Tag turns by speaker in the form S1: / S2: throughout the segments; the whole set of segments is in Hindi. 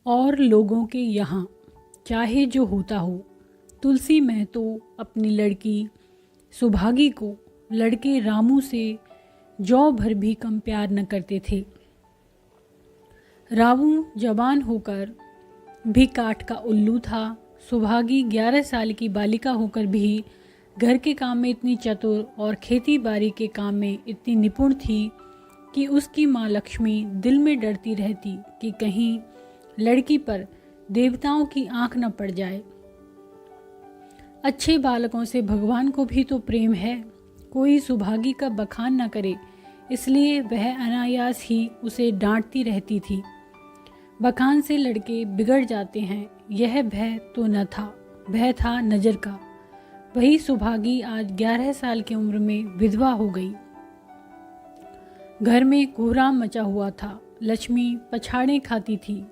S1: और लोगों के यहाँ चाहे जो होता हो, तुलसी महतो अपनी लड़की सुभागी को लड़के रामू से जौ भर भी कम प्यार न करते थे। रामू जवान होकर भी काठ का उल्लू था। सुभागी 11 साल की बालिका होकर भी घर के काम में इतनी चतुर और खेती बाड़ी के काम में इतनी निपुण थी कि उसकी माँ लक्ष्मी दिल में डरती रहती कि कहीं लड़की पर देवताओं की आंख न पड़ जाए। अच्छे बालकों से भगवान को भी तो प्रेम है, कोई सुभागी का बखान न करे, इसलिए वह अनायास ही उसे डांटती रहती थी। बखान से लड़के बिगड़ जाते हैं, यह भय तो न था, भय था नज़र का। वही सुभागी आज 11 साल की उम्र में विधवा हो गई। घर में कोहराम मचा हुआ था। लक्ष्मी पछाड़े खाती थी,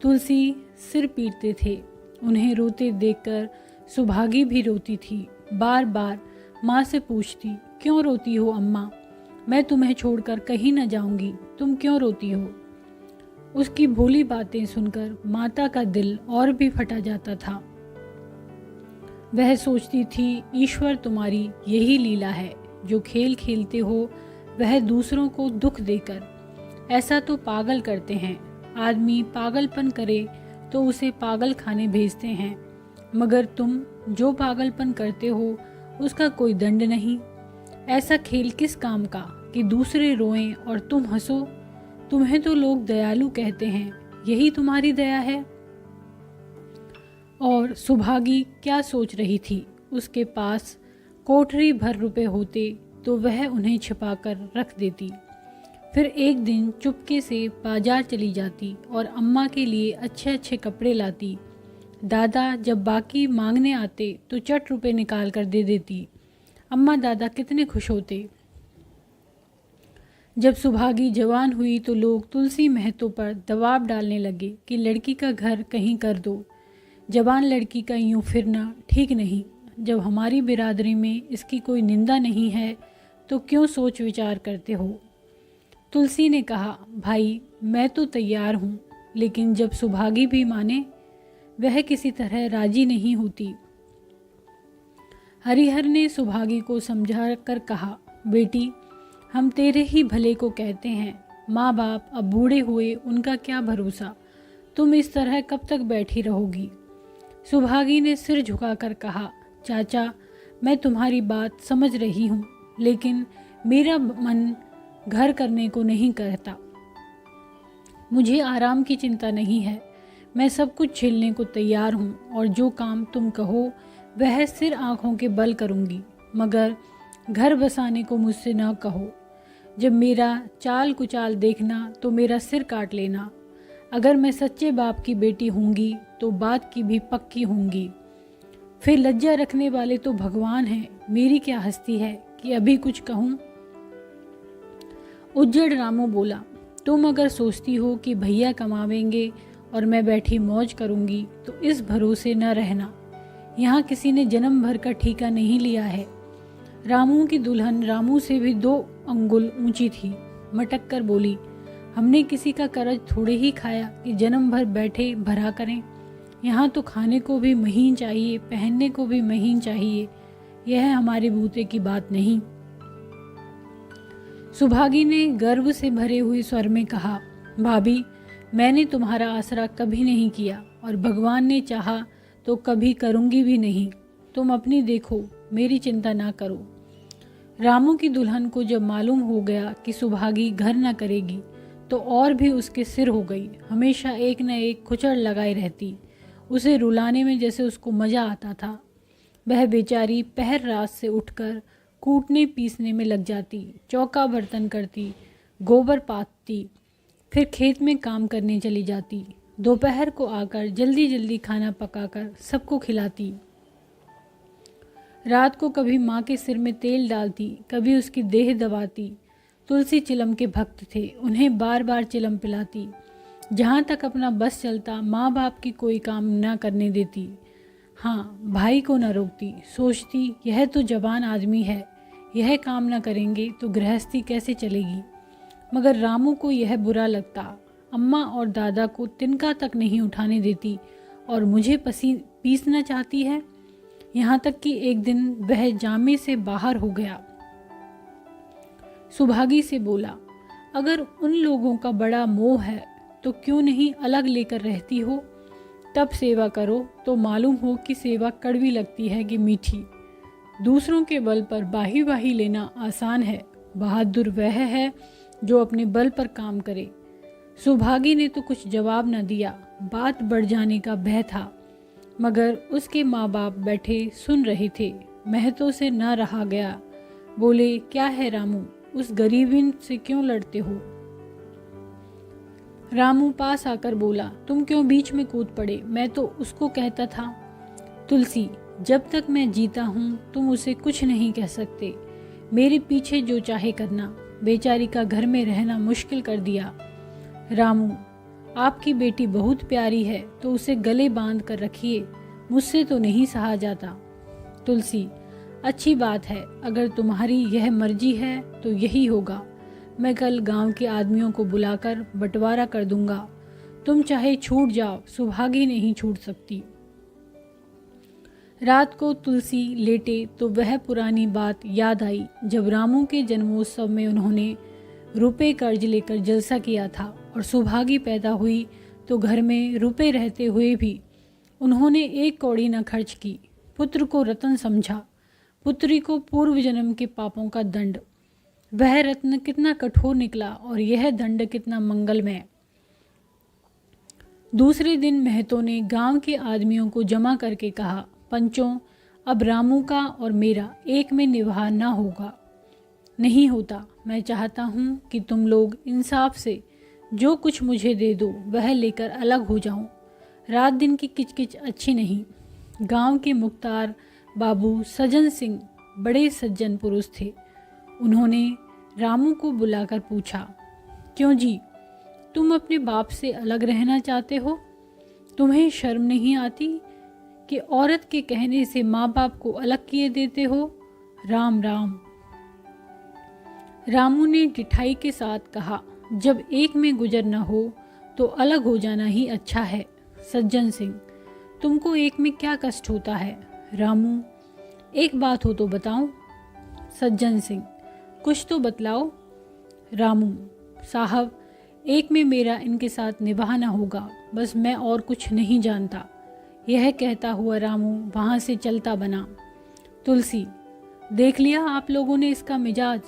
S1: तुलसी सिर पीटते थे। उन्हें रोते देखकर सुभागी भी रोती थी। बार बार माँ से पूछती, क्यों रोती हो अम्मा? मैं तुम्हें छोड़कर कहीं न जाऊंगी, तुम क्यों रोती हो? उसकी भोली बातें सुनकर माता का दिल और भी फटा जाता था। वह सोचती थी, ईश्वर तुम्हारी यही लीला है, जो खेल खेलते हो वह दूसरों को दुख देकर। ऐसा तो पागल करते हैं, आदमी पागलपन करे तो उसे पागल खाने भेजते हैं, मगर तुम जो पागलपन करते हो उसका कोई दंड नहीं। ऐसा खेल किस काम का कि दूसरे रोएं और तुम हंसो? तुम्हें तो लोग दयालु कहते हैं, यही तुम्हारी दया है। और सुभागी क्या सोच रही थी? उसके पास कोठरी भर रुपए होते तो वह उन्हें छिपाकर रख देती। फिर एक दिन चुपके से बाजार चली जाती और अम्मा के लिए अच्छे अच्छे कपड़े लाती। दादा जब बाकी मांगने आते तो चट रुपए निकाल कर दे देती। अम्मा दादा कितने खुश होते। जब सुभागी जवान हुई तो लोग तुलसी महतो पर दबाव डालने लगे कि लड़की का घर कहीं कर दो। जवान लड़की का यूं फिरना ठीक नहीं। जब हमारी बिरादरी में इसकी कोई निंदा नहीं है तो क्यों सोच विचार करते हो? तुलसी ने कहा, भाई मैं तो तैयार हूँ, लेकिन जब सुभागी भी माने, वह किसी तरह राजी नहीं होती। हरिहर ने सुभागी को समझा कर कहा, बेटी हम तेरे ही भले को कहते हैं, माँ बाप अब बूढ़े हुए, उनका क्या भरोसा, तुम इस तरह कब तक बैठी रहोगी? सुभागी ने सिर झुकाकर कहा, चाचा मैं तुम्हारी बात समझ रही हूँ, लेकिन मेरा मन घर करने को नहीं कहता। मुझे आराम की चिंता नहीं है, मैं सब कुछ झेलने को तैयार हूँ और जो काम तुम कहो वह सिर आँखों के बल करूँगी, मगर घर बसाने को मुझसे न कहो। जब मेरा चाल कुचाल देखना तो मेरा सिर काट लेना। अगर मैं सच्चे बाप की बेटी होंगी तो बात की भी पक्की होंगी। फिर लज्जा रखने वाले तो भगवान हैं, मेरी क्या हस्ती है कि अभी कुछ कहूँ। उज्जड़ रामू बोला, तुम अगर सोचती हो कि भैया कमावेंगे और मैं बैठी मौज करूँगी तो इस भरोसे न रहना। यहाँ किसी ने जन्म भर का ठीका नहीं लिया है। रामू की दुल्हन रामू से भी 2 अंगुल ऊंची थी। मटक कर बोली, हमने किसी का कर्ज थोड़े ही खाया कि जन्म भर बैठे भरा करें। यहाँ तो खाने को भी महीन चाहिए, पहनने को भी महीन चाहिए। यह हमारे बूते की बात नहीं। सुभागी ने गर्व से भरे हुए स्वर में कहा, भाभी मैंने तुम्हारा आसरा कभी नहीं किया और भगवान ने चाहा तो कभी करूँगी भी नहीं। तुम अपनी देखो, मेरी चिंता ना करो। रामू की दुल्हन को जब मालूम हो गया कि सुभागी घर न करेगी तो और भी उसके सिर हो गई। हमेशा एक न एक खुचड़ लगाई रहती। उसे रुलाने में जैसे उसको मज़ा आता था। वह बेचारी पहर रात से उठकर कूटने पीसने में लग जाती, चौका बर्तन करती, गोबर पाथती, फिर खेत में काम करने चली जाती। दोपहर को आकर जल्दी जल्दी खाना पकाकर सबको खिलाती। रात को कभी माँ के सिर में तेल डालती, कभी उसकी देह दबाती। तुलसी चिलम के भक्त थे, उन्हें बार बार चिलम पिलाती। जहाँ तक अपना बस चलता माँ बाप की कोई काम न करने देती। हाँ, भाई को न रोकती। सोचती यह तो जवान आदमी है, यह काम न करेंगे तो गृहस्थी कैसे चलेगी। मगर रामू को यह बुरा लगता। अम्मा और दादा को तिनका तक नहीं उठाने देती और मुझे पीसना चाहती है। यहाँ तक कि एक दिन वह जामे से बाहर हो गया। सुभागी से बोला, अगर उन लोगों का बड़ा मोह है तो क्यों नहीं अलग लेकर रहती हो? तब सेवा करो तो मालूम हो कि सेवा कड़वी लगती है कि मीठी। दूसरों के बल पर बाही बाही लेना आसान है, बहादुर वह है जो अपने बल पर काम करे। सुभागी ने तो कुछ जवाब न दिया। बात बढ़ जाने का भय था, मगर उसके माँ बाप बैठे सुन रहे थे। महतो से न रहा गया। बोले, क्या है रामू, उस गरीबिन से क्यों लड़ते हो? रामू पास आकर बोला, तुम क्यों बीच में कूद पड़े? मैं तो उसको कहता था। तुलसी, जब तक मैं जीता हूँ तुम उसे कुछ नहीं कह सकते। मेरे पीछे जो चाहे करना। बेचारी का घर में रहना मुश्किल कर दिया। रामू, आपकी बेटी बहुत प्यारी है तो उसे गले बांध कर रखिए, मुझसे तो नहीं सहा जाता। तुलसी, अच्छी बात है, अगर तुम्हारी यह मर्जी है तो यही होगा। मैं कल गांव के आदमियों को बुलाकर बंटवारा कर दूंगा। तुम चाहे छूट जाओ, सुभागी नहीं छूट सकती। रात को तुलसी लेटे तो वह पुरानी बात याद आई जब रामू के जन्मोत्सव में उन्होंने रुपए कर्ज लेकर जलसा किया था और सुभागी पैदा हुई तो घर में रुपए रहते हुए भी उन्होंने एक कौड़ी न खर्च की। पुत्र को रत्न समझा, पुत्री को पूर्व जन्म के पापों का दंड। वह रत्न कितना कठोर निकला और यह दंड कितना मंगलमय। दूसरे दिन महतो ने गांव के आदमियों को जमा करके कहा, पंचों, अब रामू का और मेरा एक में निवाह न होगा। नहीं होता। मैं चाहता हूँ कि तुम लोग इंसाफ से जो कुछ मुझे दे दो वह लेकर अलग हो जाऊं। रात दिन की किचकिच अच्छी नहीं। गांव के मुख्तार बाबू सज्जन सिंह बड़े सज्जन पुरुष थे। उन्होंने रामू को बुलाकर पूछा, क्यों जी, तुम अपने बाप से अलग रहना चाहते हो? तुम्हें शर्म नहीं आती कि औरत के कहने से माँ बाप को अलग किए देते हो? राम राम। रामू ने डिठाई के साथ कहा, जब एक में गुजर न हो तो अलग हो जाना ही अच्छा है। सज्जन सिंह, तुमको एक में क्या कष्ट होता है? रामू, एक बात हो तो बताऊं। सज्जन सिंह, कुछ तो बतलाओ। रामू, साहब, एक में मेरा इनके साथ निभाना होगा, बस मैं और कुछ नहीं जानता। यह कहता हुआ रामू वहाँ से चलता बना। तुलसी, देख लिया आप लोगों ने इसका मिजाज।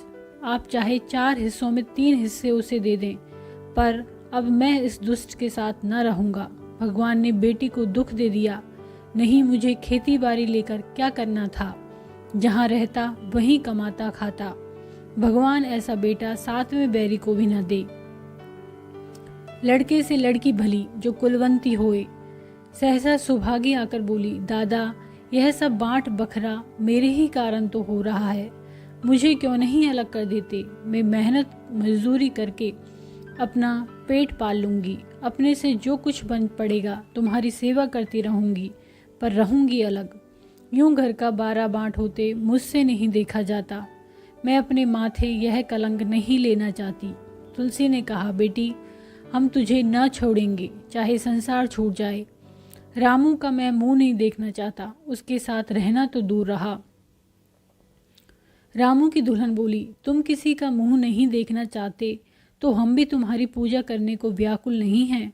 S1: आप चाहे 4 हिस्सों में 3 हिस्से उसे दे दें, पर अब मैं इस दुष्ट के साथ न रहूँगा। भगवान ने बेटी को दुख दे दिया, नहीं मुझे खेती बाड़ी लेकर क्या करना था? जहाँ रहता वहीं कमाता खाता। भगवान ऐसा बेटा 7वें बैरी को भी न दे। लड़के से लड़की भली जो कुलवंती होए। सहसा सुभागी आकर बोली, दादा, यह सब बांट बखरा मेरे ही कारण तो हो रहा है। मुझे क्यों नहीं अलग कर देते? मैं मेहनत मजदूरी करके अपना पेट पाल लूँगी। अपने से जो कुछ बन पड़ेगा तुम्हारी सेवा करती रहूँगी, पर रहूँगी अलग। यूं घर का 12 बांट होते मुझसे नहीं देखा जाता। मैं अपने माथे यह कलंक नहीं लेना चाहती। तुलसी ने कहा, बेटी, हम तुझे न छोड़ेंगे, चाहे संसार छूट जाए। रामू का मैं मुंह नहीं देखना चाहता, उसके साथ रहना तो दूर रहा। रामू की दुल्हन बोली, तुम किसी का मुंह नहीं देखना चाहते तो हम भी तुम्हारी पूजा करने को व्याकुल नहीं हैं।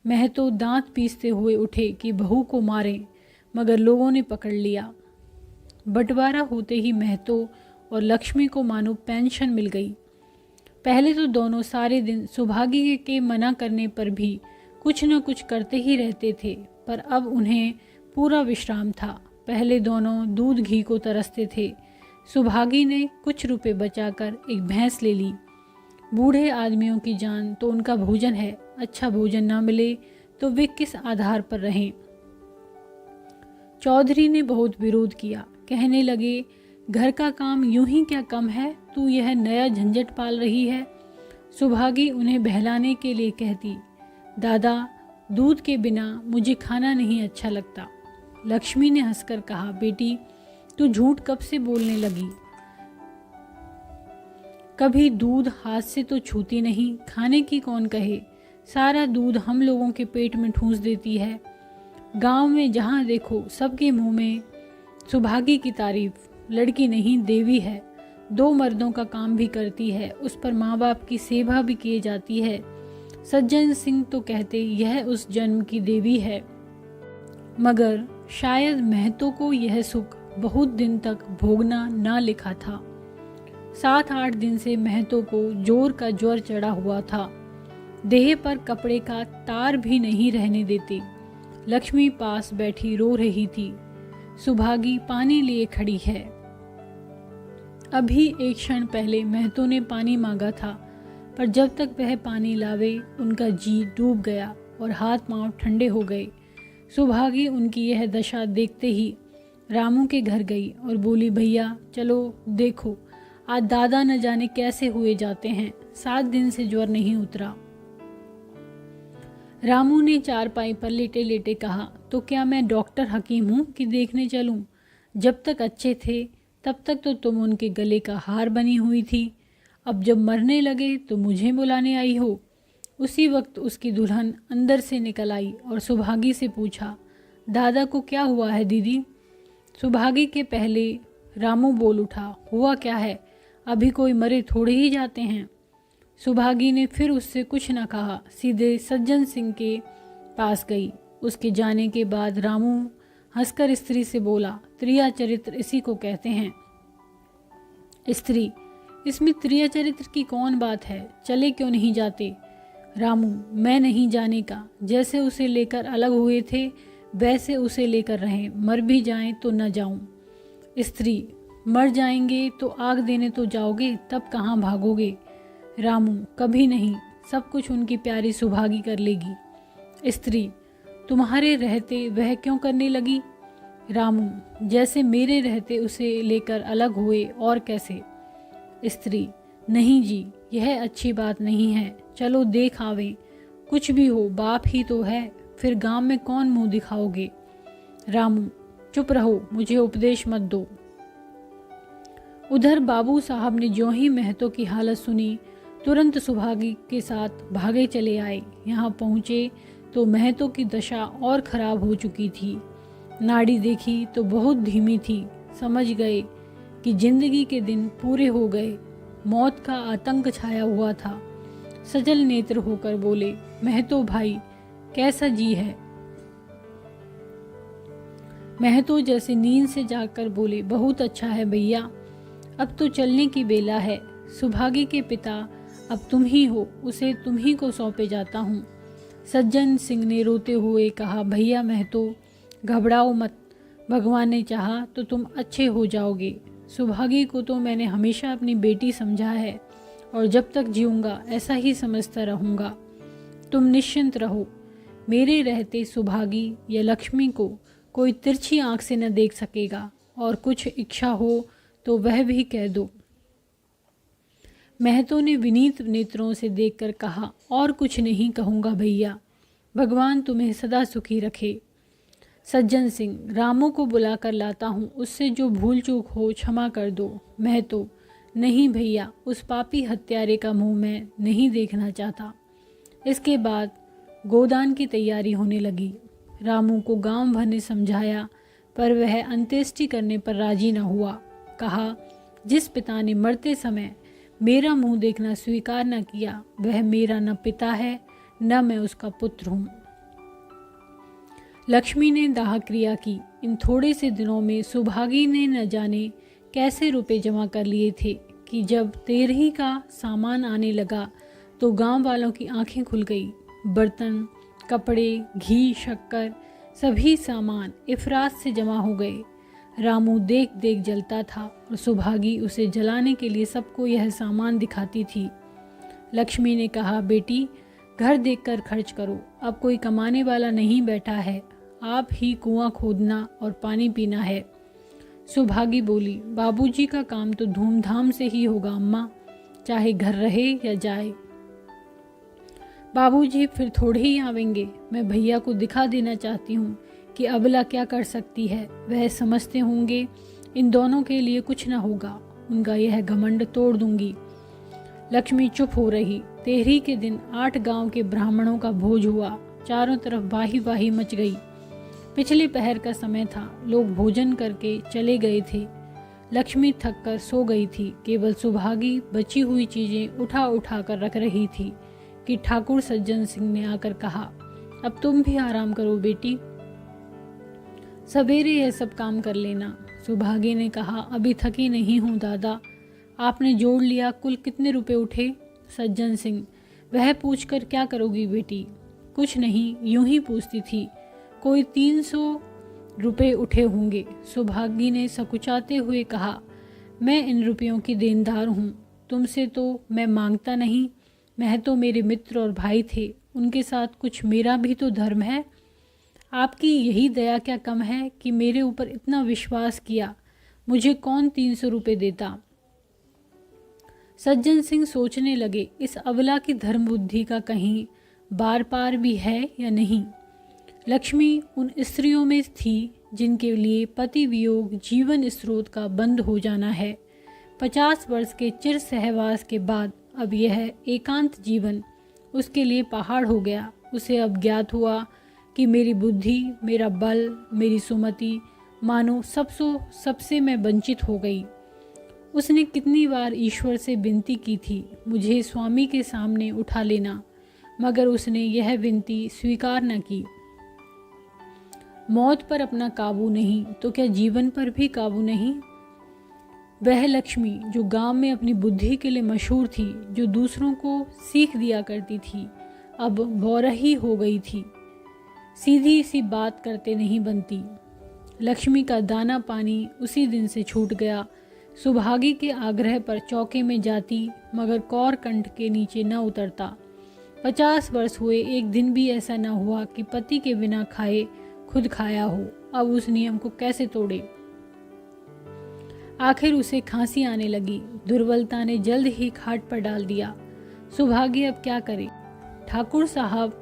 S1: महतो दांत पीसते हुए उठे कि बहू को मारें, मगर लोगों ने पकड़ लिया। बंटवारा होते ही महतो और लक्ष्मी को मानो पेंशन मिल गई। पहले तो दोनों सारे दिन सुभागी के मना करने पर भी कुछ न कुछ करते ही रहते थे, पर अब उन्हें पूरा विश्राम था। पहले दोनों दूध घी को तरसते थे। सुभागी ने कुछ रुपए बचाकर एक भैंस ले ली। बूढ़े आदमियों की जान तो उनका भोजन है, अच्छा भोजन ना मिले तो वे किस आधार पर रहें? चौधरी ने बहुत विरोध किया, कहने लगे, घर का काम यूं ही क्या कम है, तू यह नया झंझट पाल रही है। सुभागी उन्हें बहलाने के लिए कहती, दादा, दूध के बिना मुझे खाना नहीं अच्छा लगता। लक्ष्मी ने हंसकर कहा, बेटी, तू झूठ कब से बोलने लगी? कभी दूध हाथ से तो छूती नहीं, खाने की कौन कहे? सारा दूध हम लोगों के पेट में ठूंस देती है। गांव में जहां देखो सबके मुंह में सुभागी की तारीफ। लड़की नहीं देवी है, 2 मर्दों का काम भी करती है, उस पर माँ बाप की सेवा भी की जाती है। सज्जन सिंह तो कहते यह उस जन्म की देवी है, मगर शायद महतो को यह सुख बहुत दिन तक भोगना ना लिखा था। 7-8 दिन से महतो को जोर का ज्वर चढ़ा हुआ था। देह पर कपड़े का तार भी नहीं रहने देते। लक्ष्मी पास बैठी रो रही थी। सुभागी पानी लिए खड़ी है। अभी एक क्षण पहले महतो ने पानी मांगा था, पर जब तक वह पानी लावे उनका जी डूब गया और हाथ पांव ठंडे हो गए। सुभागी उनकी यह दशा देखते ही रामू के घर गई और बोली, भैया चलो देखो, आज दादा न जाने कैसे हुए जाते हैं, 7 दिन से ज्वर नहीं उतरा। रामू ने चारपाई पर लेटे लेटे कहा, तो क्या मैं डॉक्टर हकीम हूँ कि देखने चलूँ? जब तक अच्छे थे तब तक तो तुम उनके गले का हार बनी हुई थी, अब जब मरने लगे तो मुझे बुलाने आई हो। उसी वक्त उसकी दुल्हन अंदर से निकल आई और सुभागी से पूछा, दादा को क्या हुआ है दीदी? सुभागी के पहले रामू बोल उठा, हुआ क्या है, अभी कोई मरे थोड़े ही जाते हैं। सुभागी ने फिर उससे कुछ न कहा, सीधे सज्जन सिंह के पास गई। उसके जाने के बाद रामू हंसकर स्त्री से बोला, त्रिया चरित्र इसी को कहते हैं। स्त्री, इसमें त्रिया चरित्र की कौन बात है, चले क्यों नहीं जाते? रामू, मैं नहीं जाने का, जैसे उसे लेकर अलग हुए थे वैसे उसे लेकर रहें, मर भी जाएं तो न जाऊं। स्त्री, मर जाएंगे तो आग देने तो जाओगे, तब कहाँ भागोगे? रामू, कभी नहीं, सब कुछ उनकी प्यारी सुभागी कर लेगी। स्त्री, तुम्हारे रहते वह क्यों करने लगी? रामू, जैसे मेरे रहते उसे लेकर अलग हुए और कैसे। स्त्री, नहीं जी, यह अच्छी बात नहीं है, चलो देख आवें, कुछ भी हो बाप ही तो है, फिर गांव में कौन मुंह दिखाओगे। रामू, चुप रहो, मुझे उपदेश मत दो। उधर बाबू साहब ने ज्यों ही महतो की हालत सुनी तुरंत सुभागी के साथ भागे चले आए। यहाँ पहुँचे तो महतो की दशा और खराब हो चुकी थी। नाड़ी देखी तो बहुत धीमी थी। समझ गए कि जिंदगी के दिन पूरे हो गए। मौत का आतंक छाया हुआ था। सजल नेत्र होकर बोले, महतो भाई कैसा जी है? महतो जैसे नींद से जागकर बोले, बहुत अच्छा है भैया, अब तो चलने की बेला है। सुभागी के पिता अब तुम ही हो, उसे तुम ही को सौंपे जाता हूँ। सज्जन सिंह ने रोते हुए कहा, भैया महतो घबराओ मत, भगवान ने चाहा तो तुम अच्छे हो जाओगे। सुभागी को तो मैंने हमेशा अपनी बेटी समझा है और जब तक जीऊँगा ऐसा ही समझता रहूँगा। तुम निश्चिंत रहो, मेरे रहते सुभागी या लक्ष्मी को कोई तिरछी आंख से न देख सकेगा, और कुछ इच्छा हो तो वह भी कह दो। महतो ने विनीत नेत्रों से देखकर कहा, और कुछ नहीं कहूँगा भैया, भगवान तुम्हें सदा सुखी रखे। सज्जन सिंह, रामू को बुलाकर लाता हूँ, उससे जो भूल चूक हो क्षमा कर दो। महतो, नहीं भैया, उस पापी हत्यारे का मुंह मैं नहीं देखना चाहता। इसके बाद गोदान की तैयारी होने लगी। रामू को गांव भर ने समझाया, पर वह अंत्येष्टि करने पर राजी न हुआ। कहा, जिस पिता ने मरते समय मेरा मुंह देखना स्वीकार न किया, वह मेरा न पिता है न मैं उसका पुत्र हूँ। लक्ष्मी ने दाह क्रिया की। इन थोड़े से दिनों में सुभागी ने न जाने कैसे रुपए जमा कर लिए थे कि जब 13 का सामान आने लगा तो गांव वालों की आंखें खुल गई। बर्तन, कपड़े, घी, शक्कर, सभी सामान इफरात से जमा हो गए। रामू देख देख जलता था और सुभागी उसे जलाने के लिए सबको यह सामान दिखाती थी। लक्ष्मी ने कहा, बेटी घर देखकर खर्च करो, अब कोई कमाने वाला नहीं बैठा है, आप ही कुआं खोदना और पानी पीना है। सुभागी बोली, बाबूजी का काम तो धूमधाम से ही होगा अम्मा, चाहे घर रहे या जाए। बाबूजी फिर थोड़े ही आवेंगे, मैं भैया को दिखा देना चाहती हूँ कि अबला क्या कर सकती है। वह समझते होंगे इन दोनों के लिए कुछ न होगा, उनका यह घमंड तोड़ दूंगी। लक्ष्मी चुप हो रही। तेहरी के दिन 8 गांव के ब्राह्मणों का भोज हुआ। चारों तरफ वाही वाही मच गई। पिछले पहर का समय था, लोग भोजन करके चले गए थे। लक्ष्मी थककर सो गई थी। केवल सुभागी बची हुई चीजें उठा उठा कर रख रही थी कि ठाकुर सज्जन सिंह ने आकर कहा, अब तुम भी आराम करो बेटी, सवेरे यह सब काम कर लेना। सुभागी ने कहा, अभी थकी नहीं हूँ दादा। आपने जोड़ लिया, कुल कितने रुपए उठे? सज्जन सिंह, वह पूछकर क्या करोगी बेटी? कुछ नहीं, यूं ही पूछती थी। कोई 300 रुपए उठे होंगे। सुभागी ने सकुचाते हुए कहा, मैं इन रुपयों की देनदार हूँ, तुमसे तो मैं मांगता नहीं। मैं तो मेरे मित्र और भाई थे, उनके साथ कुछ मेरा भी तो धर्म है। आपकी यही दया क्या कम है कि मेरे ऊपर इतना विश्वास किया। मुझे कौन 300 रुपये देता? सज्जन सिंह सोचने लगे, इस अबला की धर्म बुद्धि का कहीं बार पार भी है या नहीं। लक्ष्मी उन स्त्रियों में थी जिनके लिए पति वियोग जीवन स्रोत का बंद हो जाना है। 50 वर्ष के चिर सहवास के बाद अब यह एकांत जीवन उसके लिए पहाड़ हो गया। उसे अब ज्ञात हुआ कि मेरी बुद्धि, मेरा बल, मेरी सुमति, मानो सबसे मैं वंचित हो गई। उसने कितनी बार ईश्वर से विनती की थी, मुझे स्वामी के सामने उठा लेना, मगर उसने यह विनती स्वीकार न की। मौत पर अपना काबू नहीं तो क्या जीवन पर भी काबू नहीं? वह लक्ष्मी जो गांव में अपनी बुद्धि के लिए मशहूर थी, जो दूसरों को सीख दिया करती थी, अब बौरही हो गई थी। सीधी सी बात करते नहीं बनती। लक्ष्मी का दाना पानी उसी दिन से छूट गया। सुभागी के आग्रह पर चौके में जाती, मगर कौर कंठ के नीचे न उतरता। 50 वर्ष हुए, एक दिन भी ऐसा न हुआ कि पति के बिना खाए खुद खाया हो। अब उस नियम को कैसे तोड़े? आखिर उसे खांसी आने लगी। दुर्बलता ने जल्द ही खाट पर डाल दिया। सुभागी अब क्या करे? ठाकुर साहब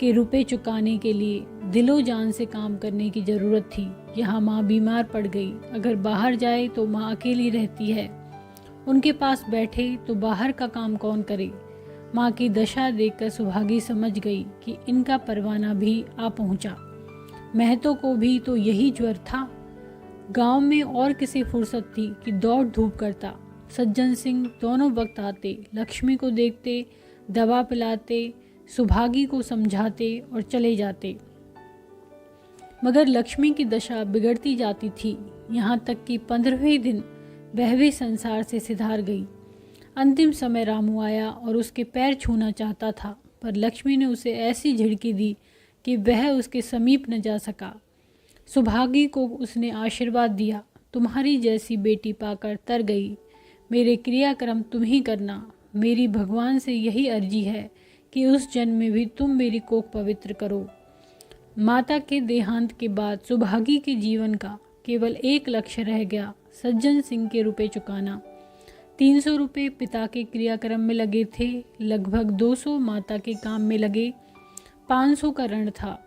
S1: के रुपए चुकाने के लिए दिलो जान से काम करने की जरूरत थी। यहाँ माँ बीमार पड़ गई, अगर बाहर जाए तो माँ अकेली रहती है। उनके पास बैठे तो बाहर का काम कौन करे? माँ की दशा देखकर सुभागी समझ गई कि इनका परवाना भी आ पहुँचा। महतो को भी तो यही ज्वर था। गांव में और किसी फुर्सत थी कि दौड़ धूप करता। सज्जन सिंह दोनों वक्त आते, लक्ष्मी को देखते, दवा पिलाते, सुभागी को समझाते और चले जाते। मगर लक्ष्मी की दशा बिगड़ती जाती थी, यहाँ तक कि 15वें दिन वह भी संसार से सिधार गई। अंतिम समय रामू आया और उसके पैर छूना चाहता था, पर लक्ष्मी ने उसे ऐसी झिड़की दी कि वह उसके समीप न जा सका। सुभागी को उसने आशीर्वाद दिया, तुम्हारी जैसी बेटी पाकर तर गई। मेरे क्रियाक्रम तुम ही करना। मेरी भगवान से यही अर्जी है कि उस जन्म में भी तुम मेरी कोख पवित्र करो। माता के देहांत के बाद सुभागी के जीवन का केवल एक लक्ष्य रह गया, सज्जन सिंह के रुपए चुकाना। 300 रुपये पिता के क्रियाक्रम में लगे थे, लगभग 200 माता के काम में लगे, 500 का ऋण था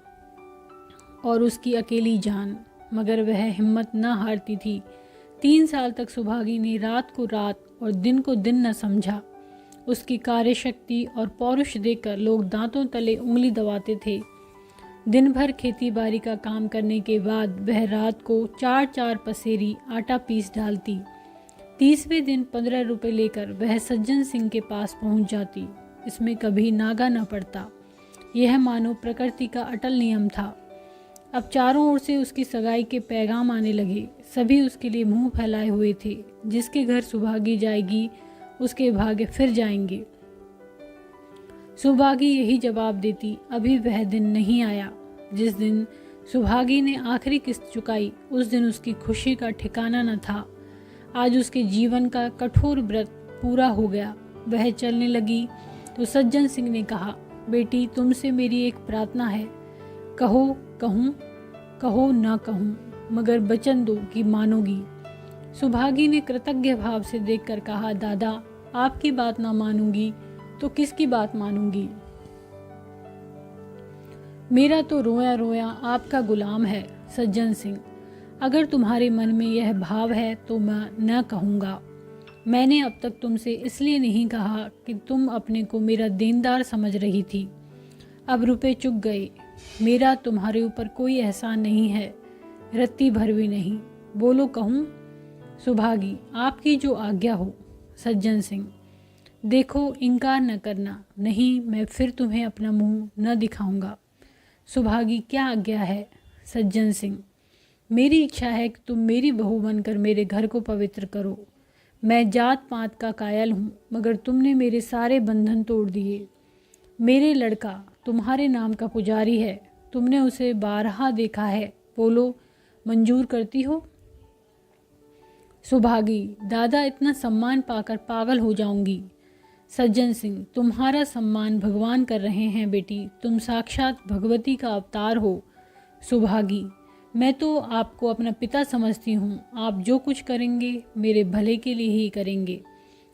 S1: और उसकी अकेली जान। मगर वह हिम्मत न हारती थी। 3 साल तक सुभागी ने रात को रात और दिन को दिन न समझा। उसकी कार्यशक्ति और पौरुष देखकर लोग दांतों तले उंगली दबाते थे। दिन भर खेती बाड़ी का काम करने के बाद वह रात को 4-4 पसेरी आटा पीस डालती। 30वें दिन 15 रुपये लेकर वह सज्जन सिंह के पास पहुंच जाती। इसमें कभी नागा न पड़ता। यह मानो प्रकृति का अटल नियम था। अब चारों ओर से उसकी सगाई के पैगाम आने लगे। सभी उसके लिए मुंह फैलाए हुए थे। जिसके घर सुभागी जाएगी उसके भाग्य फिर जाएंगे। सुभागी यही जवाब देती। अभी वह दिन नहीं आया। जिस दिन सुभागी ने आखिरी किस्त चुकाई, उस दिन उसकी खुशी का ठिकाना न था। आज उसके जीवन का कठोर व्रत पूरा हो गया। वह चलने लगी तो सज्जन सिंह ने कहा, बेटी तुमसे मेरी एक प्रार्थना है। कहो कहूँ, कहो ना कहूँ, मगर वचन दो कि मानोगी। सुभागी ने कृतज्ञ भाव से देखकर कहा, दादा आपकी बात ना मानूंगी तो किसकी बात मानूंगी? मेरा तो रोया रोया आपका गुलाम है सज्जन सिंह। अगर तुम्हारे मन में यह भाव है तो मैं न कहूँगा। मैंने अब तक तुमसे इसलिए नहीं कहा कि तुम अपने को मेरा देनदार समझ रही थी। अब रुपए चुक गए। मेरा तुम्हारे ऊपर कोई एहसान नहीं है, रत्ती भर भी नहीं। बोलो कहूँ? सुभागी, आपकी जो आज्ञा हो। सज्जन सिंह, देखो इनकार न करना, नहीं मैं फिर तुम्हें अपना मुंह न दिखाऊंगा। सुभागी, क्या आज्ञा है? सज्जन सिंह, मेरी इच्छा है कि तुम मेरी बहू बनकर मेरे घर को पवित्र करो। मैं जात पात का कायल हूँ, मगर तुमने मेरे सारे बंधन तोड़ दिए। मेरे लड़का तुम्हारे नाम का पुजारी है, तुमने उसे बारहा देखा है। बोलो, मंजूर करती हो? सुभागी, दादा इतना सम्मान पाकर पागल हो जाऊंगी। सज्जन सिंह, तुम्हारा सम्मान भगवान कर रहे हैं बेटी, तुम साक्षात भगवती का अवतार हो। सुभागी, मैं तो आपको अपना पिता समझती हूँ, आप जो कुछ करेंगे मेरे भले के लिए ही करेंगे,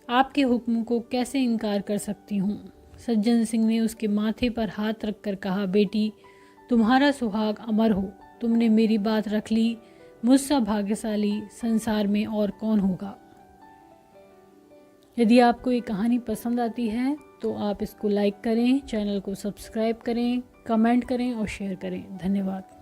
S1: आपके हुक्म को कैसे इनकार कर सकती हूँ। सज्जन सिंह ने उसके माथे पर हाथ रखकर कहा, बेटी तुम्हारा सुहाग अमर हो, तुमने मेरी बात रख ली, मुझसे भाग्यशाली संसार में और कौन होगा। यदि आपको ये कहानी पसंद आती है तो आप इसको लाइक करें, चैनल को सब्सक्राइब करें, कमेंट करें और शेयर करें। धन्यवाद।